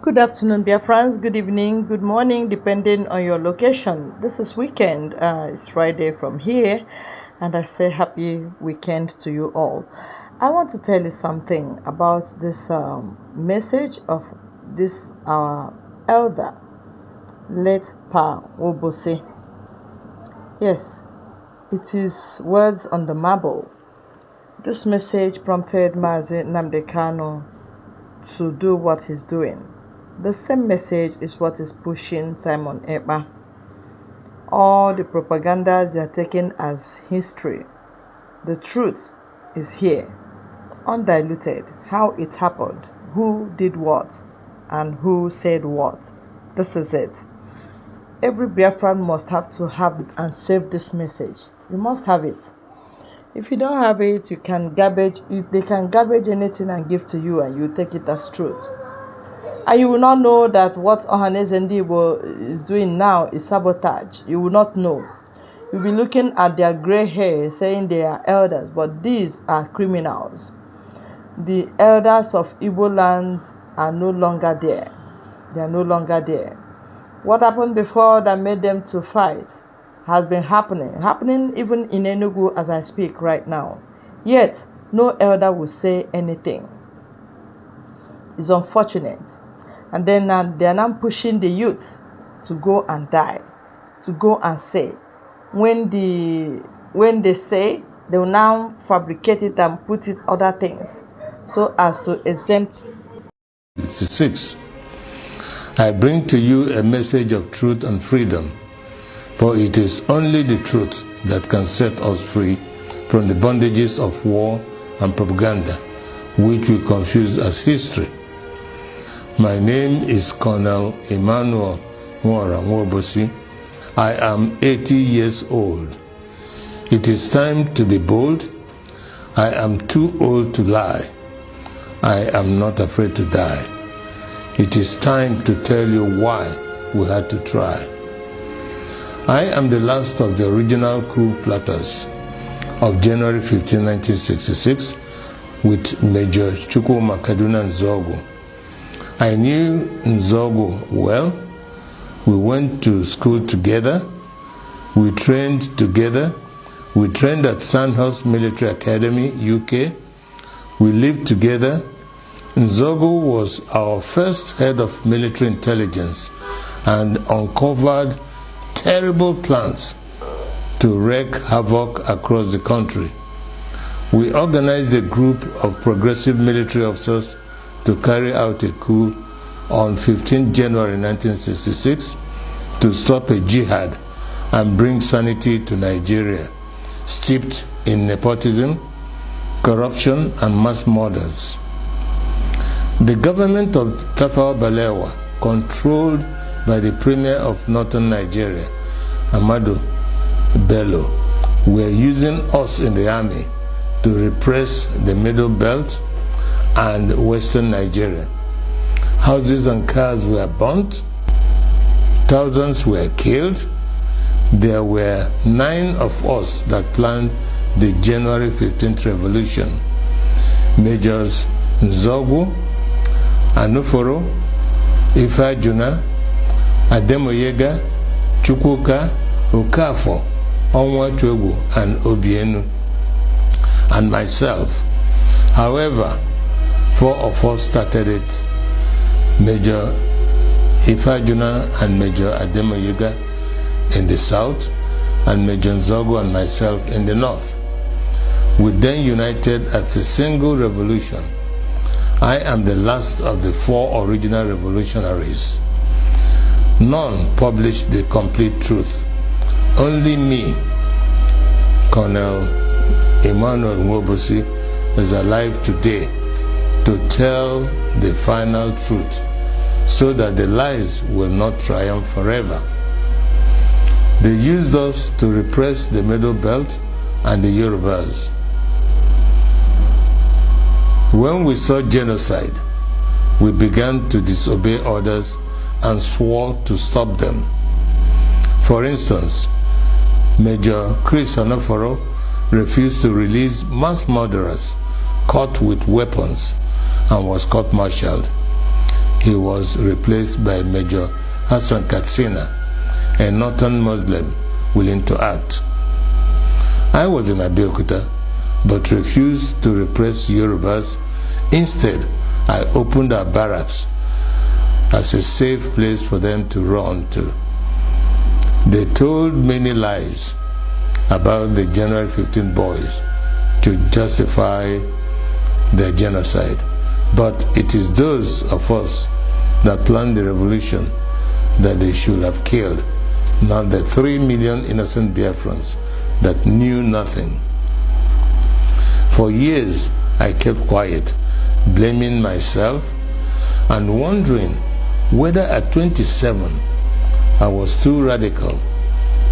Good afternoon, dear friends. Good evening, good morning, depending on your location. This is weekend. It's Friday from here, and I say happy weekend to you all. I want to tell you something about this message of this elder, late Pa Obose. Yes, it is words on the marble. This message prompted Mazi Nnamdi Kanu to do what he's doing. The same message is what is pushing Simon Ekpa. All the propagandas you are taking as history. The truth is here, undiluted, how it happened, who did what, and who said what. This is it. Every Biafran must have to have and save this message. You must have it. If you don't have it, they can garbage anything and give to you, and you take it as truth. And you will not know that what Ohaneze Igbo is doing now is sabotage. You will not know. You'll be looking at their gray hair saying they are elders, but these are criminals. The elders of Igbo lands are no longer there. They are no longer there. What happened before that made them to fight has been happening even in Enugu as I speak right now. Yet, no elder will say anything. It's unfortunate. And then they are now pushing the youth to go and die, to go and say. When they say, they will now fabricate it and put it other things so as to exempt. 6. I bring to you a message of truth and freedom, for it is only the truth that can set us free from the bondages of war and propaganda, which we confuse as history. My name is Colonel Emmanuel Nwobosi. I am 80 years old. It is time to be bold. I am too old to lie. I am not afraid to die. It is time to tell you why we had to try. I am the last of the original coup plotters of January 15, 1966 with Major Chukwuma Kaduna Nzogu. I knew Nzogu well. We went to school together. We trained together. We trained at Sandhurst Military Academy, UK. We lived together. Nzogu was our first head of military intelligence and uncovered terrible plans to wreak havoc across the country. We organized a group of progressive military officers to carry out a coup on 15 January 1966 to stop a jihad and bring sanity to Nigeria, steeped in nepotism, corruption, and mass murders. The government of Tafawa Balewa, controlled by the Premier of Northern Nigeria, Ahmadu Bello, were using us in the army to repress the Middle Belt and Western Nigeria. Houses and cars were burnt. Thousands were killed. There were 9 of us that planned the January 15th revolution. Majors Nzogu, Anuforo, Ifajuna, Ademoyega, Chukwuka, Okafo, Onwachwegu, and Obienu, and myself. However, 4 of us started it, Major Ifajuna and Major Ademoyega in the south, and Major Nzogu and myself in the north. We then united as a single revolution. I am the last of the 4 original revolutionaries. None published the complete truth. Only me, Colonel Emmanuel Nwobosi, is alive today to tell the final truth so that the lies will not triumph forever. They used us to repress the Middle Belt and the Yorubas. When we saw genocide, we began to disobey orders and swore to stop them. For instance, Major Chris Anoforo refused to release mass murderers caught with weapons and was court-martialed. he was replaced by Major Hassan Katsina, a northern Muslim willing to act. I was in Abeokuta, but refused to repress Yorubas. Instead, I opened our barracks as a safe place for them to run to. They told many lies about the January 15 boys to justify their genocide. But it is those of us that planned the revolution that they should have killed, not the 3 million innocent Biafrans that knew nothing. For years, I kept quiet, blaming myself and wondering whether at 27 I was too radical,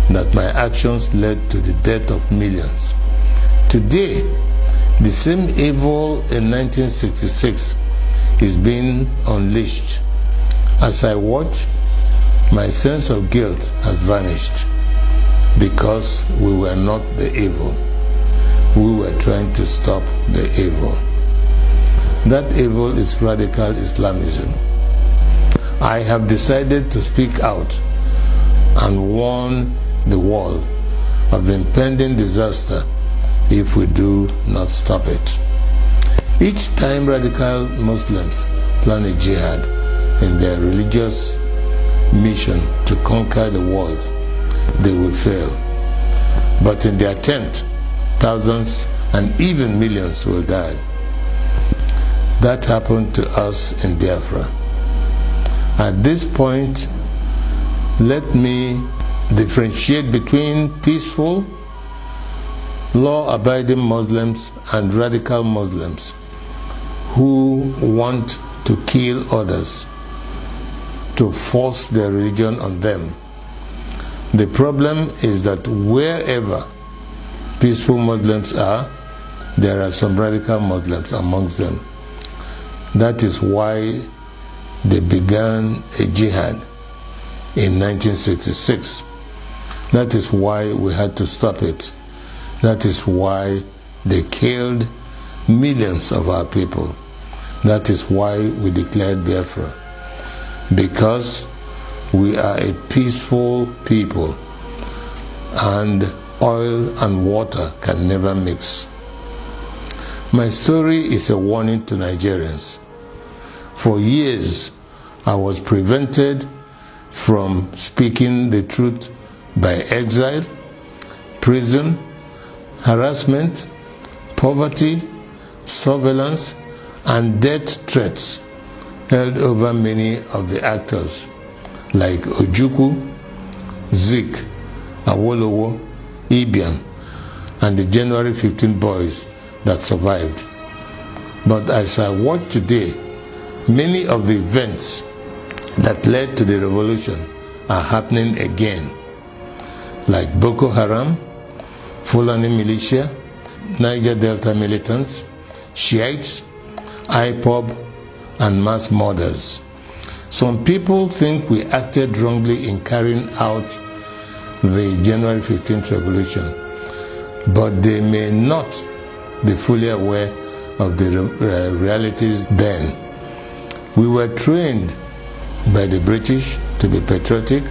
that my actions led to the death of millions. Today, the same evil in 1966 is being unleashed. As I watch, my sense of guilt has vanished, because we were not the evil. We were trying to stop the evil. That evil is radical Islamism. I have decided to speak out and warn the world of the impending disaster if we do not stop it. Each time radical Muslims plan a jihad in their religious mission to conquer the world, they will fail. But in the attempt, thousands and even millions will die. That happened to us in Biafra. At this point, let me differentiate between peaceful, law-abiding Muslims and radical Muslims who want to kill others, to force their religion on them. The problem is that wherever peaceful Muslims are, there are some radical Muslims amongst them. That is why they began a jihad in 1966. That is why we had to stop it. That is why they killed millions of our people. That is why we declared Biafra. Because we are a peaceful people, and oil and water can never mix. My story is a warning to Nigerians. For years, I was prevented from speaking the truth by exile, prison, harassment, poverty, surveillance, and death threats held over many of the actors like Ojukwu, Zik, Awolowo, Ibiam, and the January 15 boys that survived. But as I watch today, many of the events that led to the revolution are happening again, like Boko Haram, Fulani militia, Niger Delta militants, Shiites, IPOB, and mass murders. Some people think we acted wrongly in carrying out the January 15th revolution, but they may not be fully aware of the realities then. We were trained by the British to be patriotic,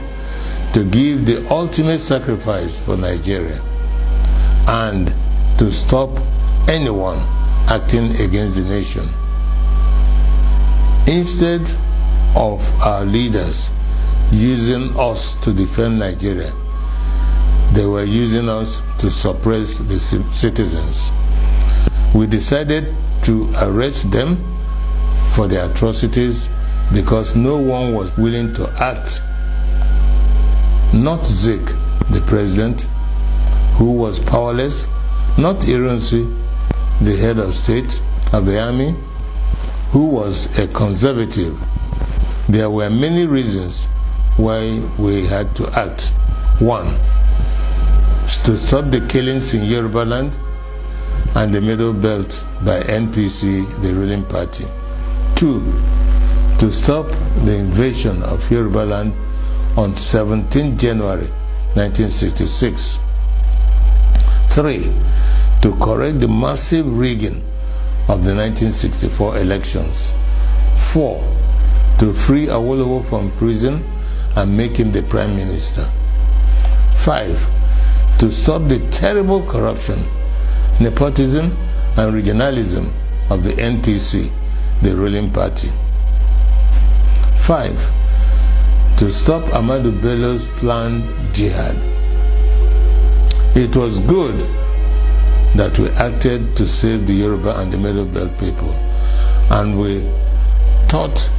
to give the ultimate sacrifice for Nigeria, and to stop anyone acting against the nation. Instead of our leaders using us to defend Nigeria, they were using us to suppress the citizens. We decided to arrest them for their atrocities because no one was willing to act. Not Zik, the president, who was powerless, not Irunsi, the head of state of the army, who was a conservative. There were many reasons why we had to act. One, to stop the killings in Yoruba land and the Middle Belt by NPC, the ruling party. Two, to stop the invasion of Yoruba land on 17 January 1966. Three, to correct the massive rigging of the 1964 elections. Four, to free Awolowo from prison and make him the Prime Minister. 5. To stop the terrible corruption, nepotism, and regionalism of the NPC, the ruling party. 5. To stop Ahmadu Bello's planned jihad. It was good that we acted to save the Yoruba and the Middle Belt people, and we thought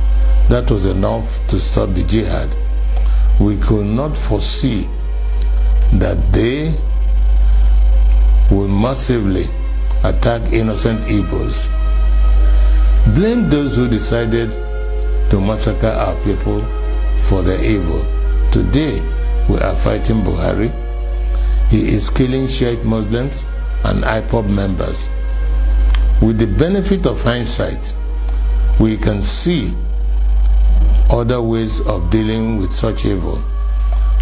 that was enough to stop the jihad. We could not foresee that they will massively attack innocent Igbos. Blame those who decided to massacre our people for their evil. Today, we are fighting Buhari. He is killing Shiite Muslims and IPOB members. With the benefit of hindsight, we can see other ways of dealing with such evil.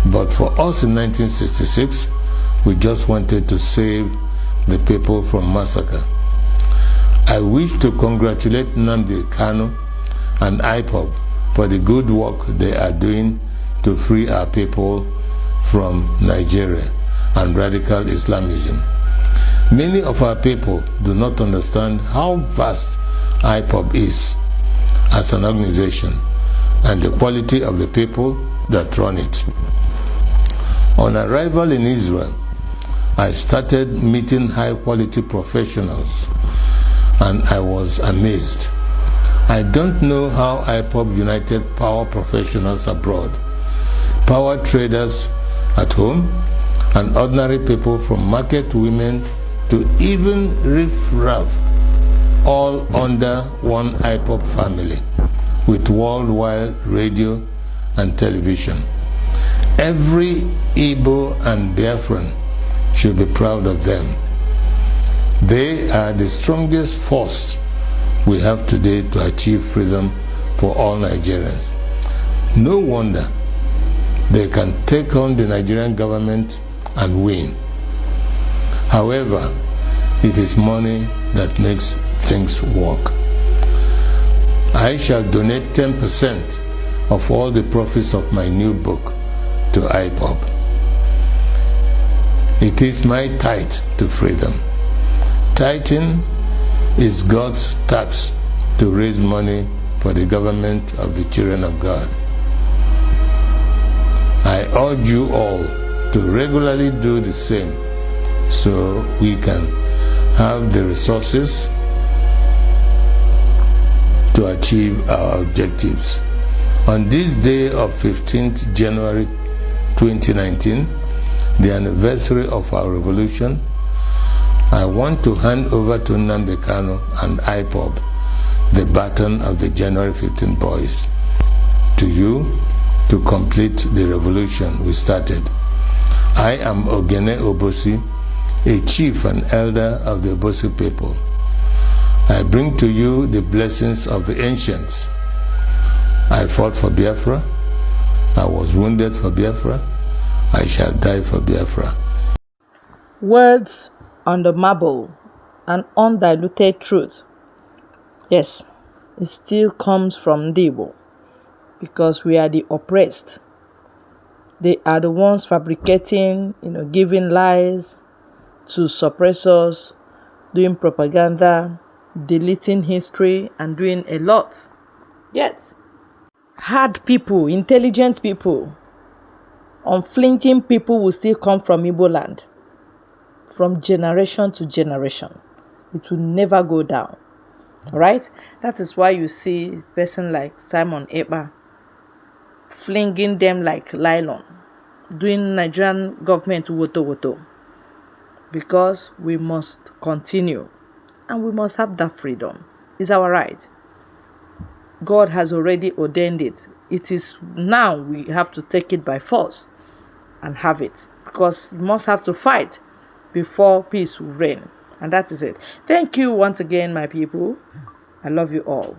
But for us in 1966, we just wanted to save the people from massacre. I wish to congratulate Nnamdi, Kanu, and IPOB for the good work they are doing to free our people from Nigeria and radical Islamism. Many of our people do not understand how vast IPOB is as an organization and the quality of the people that run it. On arrival in Israel, I started meeting high-quality professionals, and I was amazed. I don't know how IPOB united power professionals abroad, power traders at home, and ordinary people from market women to even riff-raff, all under one IPOB family, with worldwide radio and television. Every Igbo and Biafran should be proud of them. They are the strongest force we have today to achieve freedom for all Nigerians. No wonder they can take on the Nigerian government and win. However, it is money that makes things work. I shall donate 10% of all the profits of my new book to IPOB. It is my tithe to freedom. Tithing is God's tax to raise money for the government of the children of God. I urge you all to regularly do the same so we can have the resources to achieve our objectives. On this day of 15th January 2019, the anniversary of our revolution, I want to hand over to Nnamdi Kanu and IPOB the baton of the January 15 boys. To you, to complete the revolution we started. I am Ogene Obosi, a chief and elder of the Obosi people. I bring to you the blessings of the ancients. I fought for Biafra. I was wounded for Biafra. I shall die for Biafra. Words on the marble, an undiluted truth. Yes, it still comes from Igbo, because we are the oppressed. They are the ones fabricating, giving lies to suppress us, doing propaganda, deleting history, and doing a lot. Yes. Hard people, intelligent people, unflinching people will still come from Igbo land. From generation to generation. It will never go down. Alright? That is why you see a person like Simon Ekpa flinging them like nylon, doing Nigerian government woto. Because we must continue and we must have that freedom. It's our right. God has already ordained it. It is now we have to take it by force and have it, because we must have to fight before peace will reign. And that is it. Thank you once again, my people. I love you all.